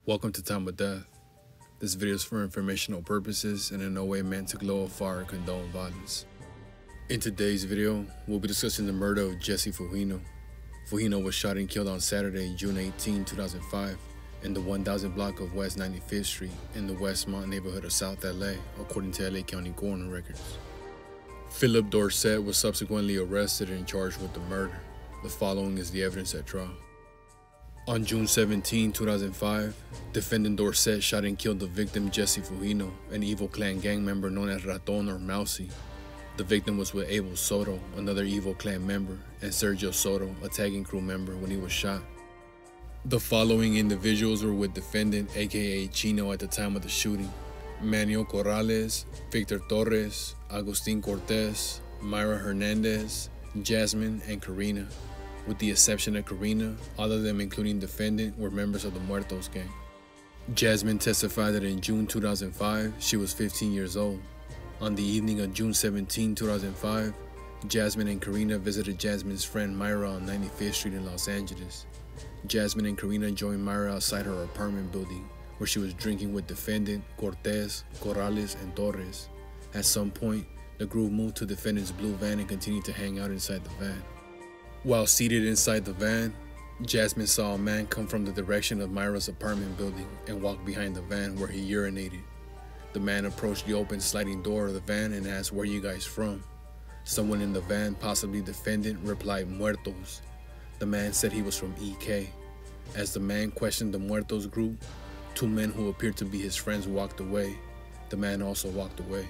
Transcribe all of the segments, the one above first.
Welcome to Time of Death. This video is for informational purposes and in no way meant to glorify or condone violence. In today's video, we'll be discussing the murder of Jesse Fujino. Fujino was shot and killed on Saturday, June 18, 2005, in the 1000 block of West 95th Street in the Westmont neighborhood of South LA, according to LA County coroner records. Philip Dorsett was subsequently arrested and charged with the murder. The following is the evidence at trial. On June 17, 2005, defendant Dorsett shot and killed the victim Jesse Fujino, an Evil Clan gang member known as Raton or Mousy. The victim was with Abel Soto, another Evil Clan member, and Sergio Soto, a tagging crew member, when he was shot. The following individuals were with defendant, aka Chino, at the time of the shooting: Manuel Corrales, Victor Torres, Agustin Cortez, Mayra Hernandez, Jasmine, and Karina. With the exception of Karina, all of them, including defendant, were members of the Muertos gang. Jasmine testified that in June 2005, she was 15 years old. On the evening of June 17, 2005, Jasmine and Karina visited Jasmine's friend Mayra on 95th Street in Los Angeles. Jasmine and Karina joined Mayra outside her apartment building, where she was drinking with defendant, Cortez, Corrales, and Torres. At some point, the group moved to defendant's blue van and continued to hang out inside the van. While seated inside the van, Jasmine saw a man come from the direction of Mayra's apartment building and walk behind the van where he urinated. The man approached the open sliding door of the van and asked, "Where are you guys from?" Someone in the van, possibly defendant, replied, "Muertos." The man said he was from EK. As the man questioned the Muertos group, two men who appeared to be his friends walked away. The man also walked away.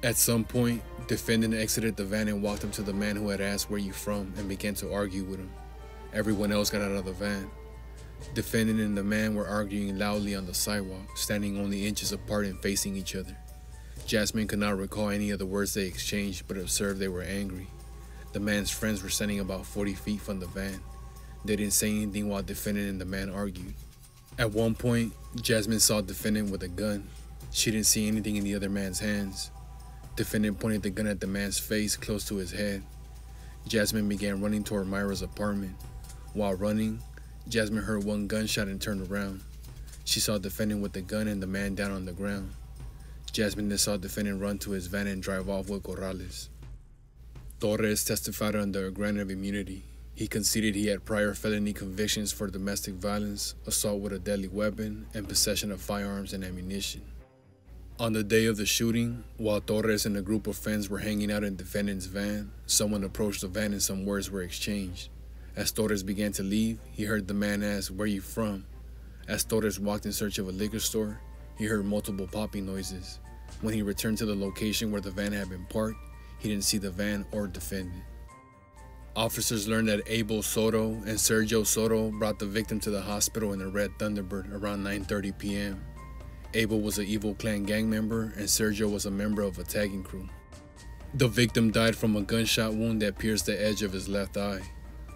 At some point, defendant exited the van and walked up to the man who had asked, "Where you from?" and began to argue with him. Everyone else got out of the van. Defendant and the man were arguing loudly on the sidewalk, standing only inches apart and facing each other. Jasmine could not recall any of the words they exchanged, but observed they were angry. The man's friends were standing about 40 feet from the van. They didn't say anything while defendant and the man argued. At one point, Jasmine saw defendant with a gun. She didn't see anything in the other man's hands. Defendant pointed the gun at the man's face close to his head. Jasmine began running toward Mayra's apartment. While running, Jasmine heard one gunshot and turned around. She saw defendant with the gun and the man down on the ground. Jasmine then saw defendant run to his van and drive off with Corrales. Torres testified under a grant of immunity. He conceded he had prior felony convictions for domestic violence, assault with a deadly weapon, and possession of firearms and ammunition. On the day of the shooting, while Torres and a group of friends were hanging out in defendant's van, someone approached the van and some words were exchanged. As Torres began to leave, he heard the man ask, "Where you from?" As Torres walked in search of a liquor store, he heard multiple popping noises. When he returned to the location where the van had been parked, he didn't see the van or defendant. Officers learned that Abel Soto and Sergio Soto brought the victim to the hospital in a red Thunderbird around 9:30 p.m. Abel was an Evil Clan gang member and Sergio was a member of a tagging crew. The victim died from a gunshot wound that pierced the edge of his left eye.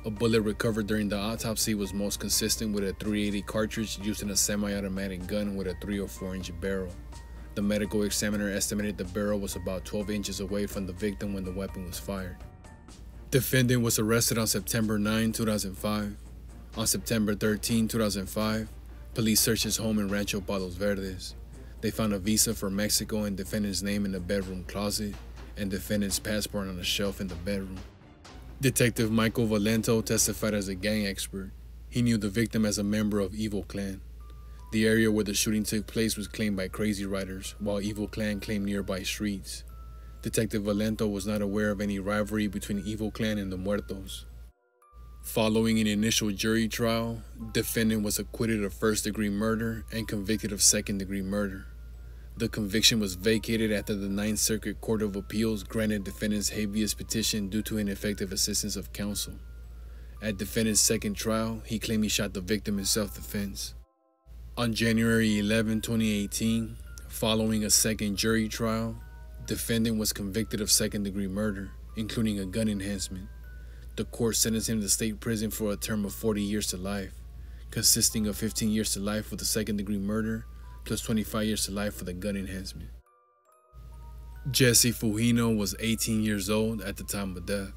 A bullet recovered during the autopsy was most consistent with a .380 cartridge used in a semi-automatic gun with a 3 or 4-inch barrel. The medical examiner estimated the barrel was about 12 inches away from the victim when the weapon was fired. Defendant was arrested on September 9, 2005. On September 13, 2005, police searched his home in Rancho Palos Verdes. They found a visa for Mexico and defendant's name in the bedroom closet and defendant's passport on a shelf in the bedroom. Detective Michael Valento testified as a gang expert. He knew the victim as a member of Evil Clan. The area where the shooting took place was claimed by Crazy Riders, while Evil Clan claimed nearby streets. Detective Valento was not aware of any rivalry between Evil Clan and the Muertos. Following an initial jury trial, defendant was acquitted of first-degree murder and convicted of second-degree murder. The conviction was vacated after the Ninth Circuit Court of Appeals granted defendant's habeas petition due to ineffective assistance of counsel. At defendant's second trial, he claimed he shot the victim in self-defense. On January 11, 2018, following a second jury trial, defendant was convicted of second-degree murder, including a gun enhancement. The court sentenced him to state prison for a term of 40 years to life, consisting of 15 years to life for the second-degree murder, plus 25 years to life for the gun enhancement. Jesse Fujino was 18 years old at the time of death.